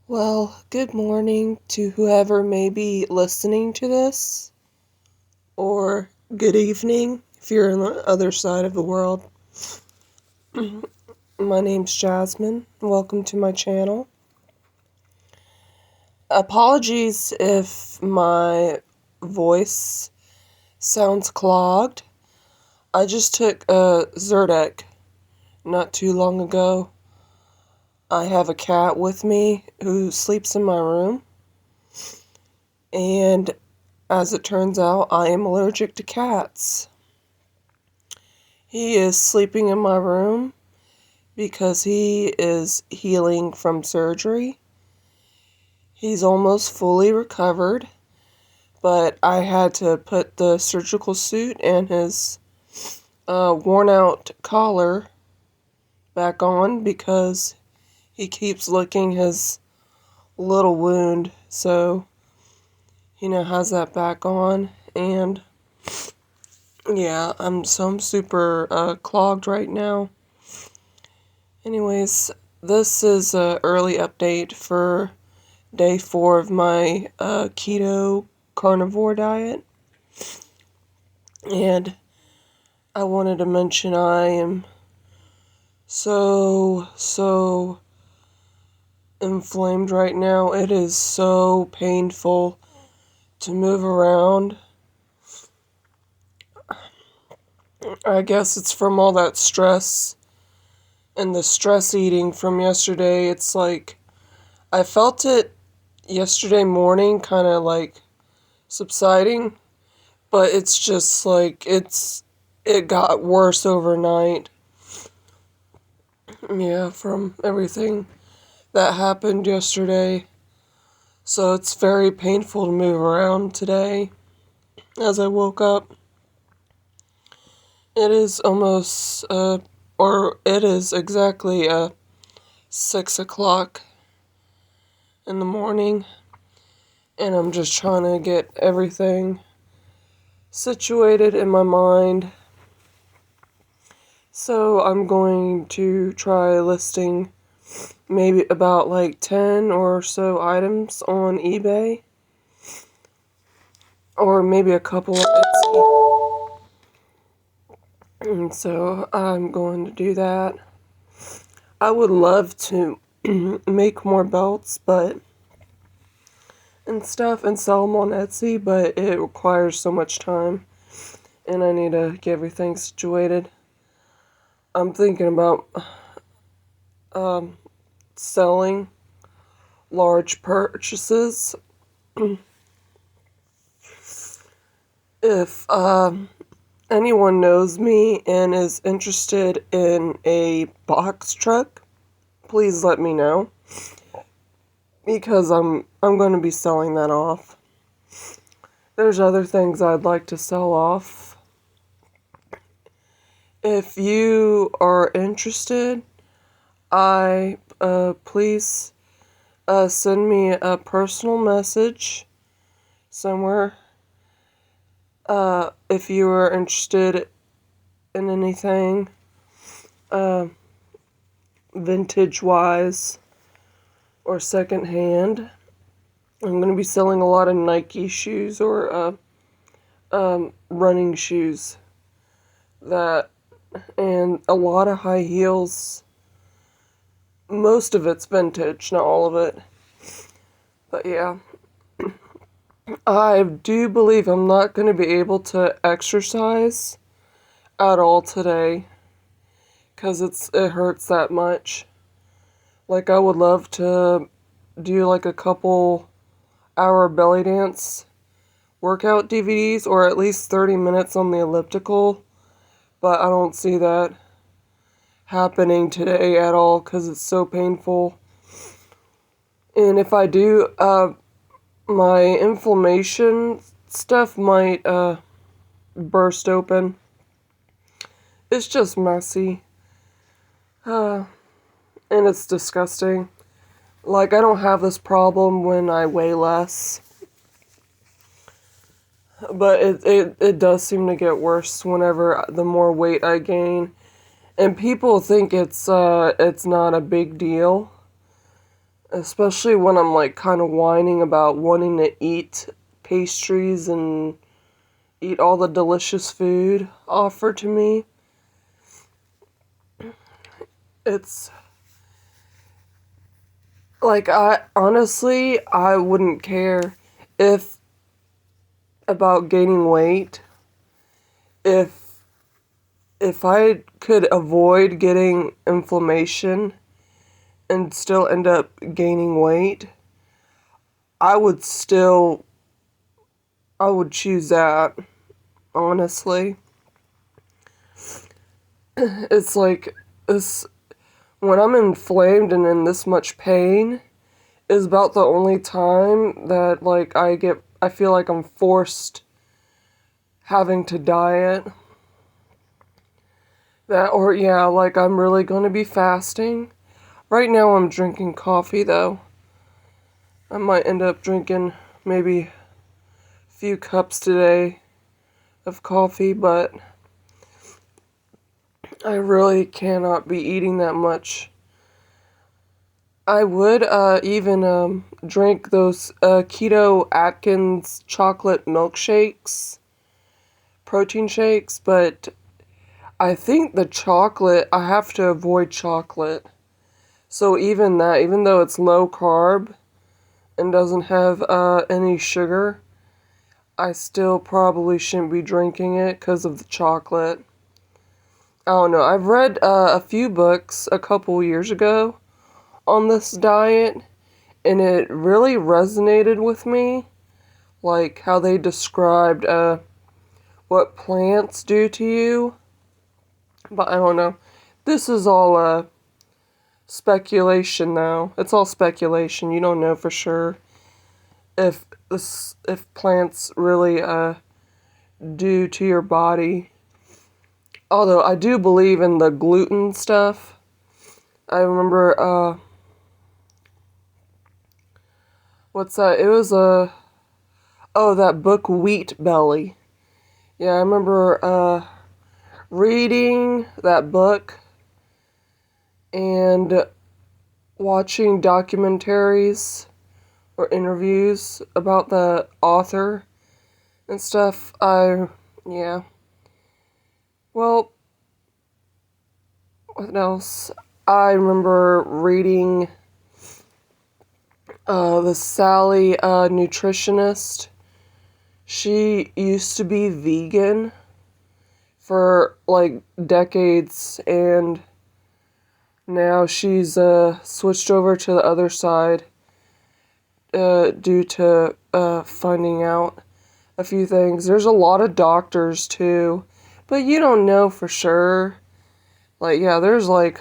Well, good morning to whoever may be listening to this, or good evening if you're on the other side of the world. My name's Jasmine. Welcome to my channel. Apologies if my voice sounds clogged. I just took a Zyrtec not too long ago. I have a cat with me who sleeps in my room, and as it turns out, I am allergic to cats. He is sleeping in my room because he is healing from surgery. He's almost fully recovered, but I had to put the surgical suit and his worn out collar back on because he keeps licking his little wound, so he now has that back on. And yeah, I'm super clogged right now. Anyways, this is an early update for day 4 of my keto carnivore diet. And I wanted to mention I am so inflamed right now. It is so painful to move around. I guess it's from all that stress and the stress eating from yesterday. It's like I felt it yesterday morning, kind of like subsiding, but it's just like it got worse overnight. Yeah, from everything that happened yesterday. So it's very painful to move around today as I woke up. It is almost or it is exactly 6 o'clock in the morning, and I'm just trying to get everything situated in my mind. So I'm going to try listing maybe about like 10 or so items on eBay, or maybe a couple on Etsy. And so I'm going to do that. I would love to make more belts, and stuff and sell them on Etsy, but it requires so much time, and I need to get everything situated. I'm thinking about selling large purchases. If anyone knows me and is interested in a box truck, please let me know, because I'm going to be selling that off. There's other things I'd like to sell off. If you are interested, please send me a personal message somewhere. If you are interested in anything vintage wise or secondhand. I'm going to be selling a lot of Nike shoes or running shoes, and a lot of high heels. Most of it's vintage, not all of it. But yeah, I do believe I'm not going to be able to exercise at all today because it hurts that much. Like, I would love to do like a couple hour belly dance workout DVDs, or at least 30 minutes on the elliptical, but I don't see that happening today at all because it's so painful. And if I do, my inflammation stuff might burst open. It's just messy. And it's disgusting. Like, I don't have this problem when I weigh less, but it does seem to get worse whenever the more weight I gain. And people think it's not a big deal, Especially when I'm like kind of whining about wanting to eat pastries and eat all the delicious food offered to me. It's like I wouldn't care if about gaining weight if I could avoid getting inflammation and still end up gaining weight. I would still I would choose that, honestly. It's like this when I'm inflamed and in this much pain is about the only time that like I feel like I'm forced having to diet. That or yeah, like I'm really going to be fasting. Right now I'm drinking coffee though. I might end up drinking maybe a few cups today of coffee, but I really cannot be eating that much. I would even drink those Keto Atkins chocolate milkshakes, protein shakes, but I think the chocolate, I have to avoid chocolate. So even that, even though it's low carb and doesn't have any sugar, I still probably shouldn't be drinking it because of the chocolate. I don't know. I've read a few books a couple years ago on this diet, and it really resonated with me. Like how they described what plants do to you. But I don't know. This is all speculation now. It's all speculation. You don't know for sure if plants really do to your body. Although I do believe in the gluten stuff. I remember what's that? It was that book Wheat Belly. Yeah, I remember reading that book and watching documentaries or interviews about the author and stuff. Yeah. Well, what else? I remember reading the Sally nutritionist. She used to be vegan for like decades, and now she's switched over to the other side due to finding out a few things. There's a lot of doctors too, but you don't know for sure. Like, yeah, there's like,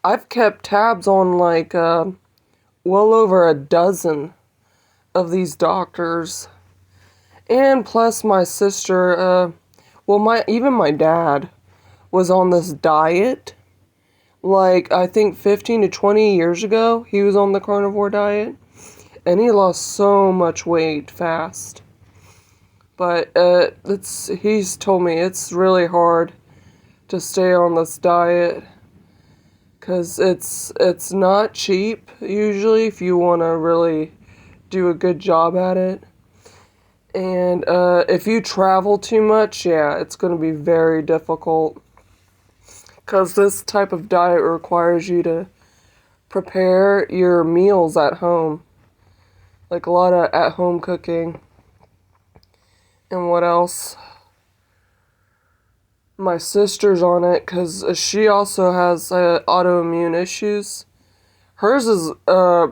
I've kept tabs on like well over a dozen of these doctors. And plus my sister, even my dad was on this diet. Like, I think 15 to 20 years ago, he was on the carnivore diet. And he lost so much weight fast. But he's told me it's really hard to stay on this diet. Because it's not cheap, usually, if you want to really do a good job at it. And if you travel too much, yeah, it's going to be very difficult. Because this type of diet requires you to prepare your meals at home. Like a lot of at-home cooking. And what else? My sister's on it because she also has autoimmune issues. Hers is a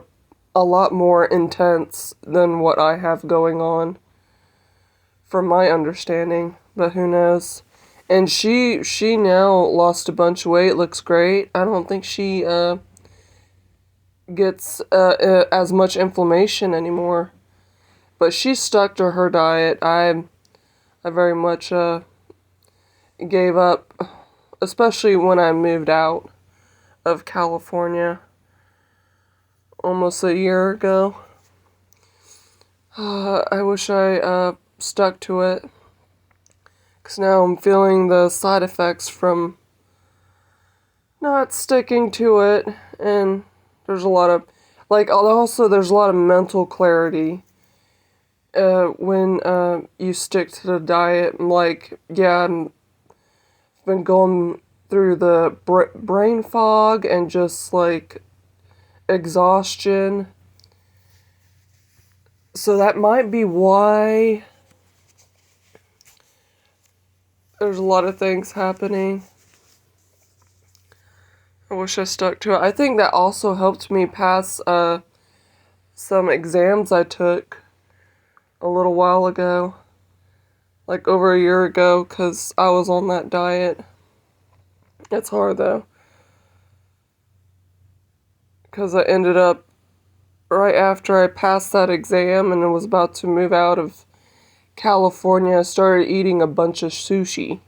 lot more intense than what I have going on, from my understanding. But who knows? And she now lost a bunch of weight, looks great. I don't think she gets as much inflammation anymore. But she's stuck to her diet. I very much gave up, especially when I moved out of California almost a year ago. I wish I stuck to it, because now I'm feeling the side effects from not sticking to it, and there's a lot of, Like, also, there's a lot of mental clarity when you stick to the diet. Like, yeah, I've been going through the brain fog and just like exhaustion. So that might be why there's a lot of things happening. I wish I stuck to it. I think that also helped me pass some exams I took a little while ago. Like over a year ago, because I was on that diet. It's hard though. Because I ended up, right after I passed that exam and I was about to move out of California, I started eating a bunch of sushi.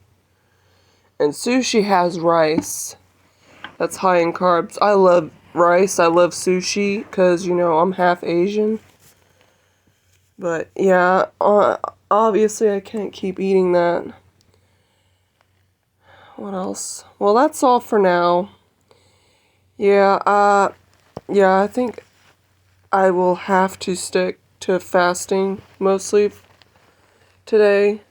And sushi has rice. That's high in carbs. I love rice. I love sushi because, I'm half Asian. But yeah, obviously I can't keep eating that. What else? Well, that's all for now. Yeah, I think I will have to stick to fasting mostly today.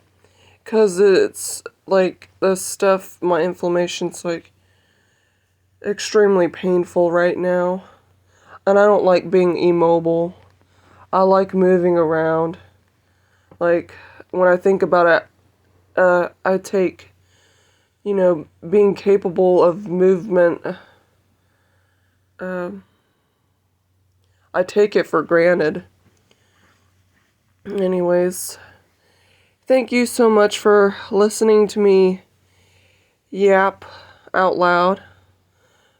Because it's like the stuff, my inflammation's like extremely painful right now. And I don't like being immobile. I like moving around. Like, when I think about it, I take, being capable of movement, I take it for granted. Anyways, thank you so much for listening to me yap out loud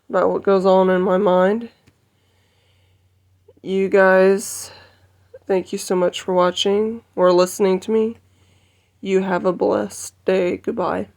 about what goes on in my mind. You guys, thank you so much for watching or listening to me. You have a blessed day. Goodbye.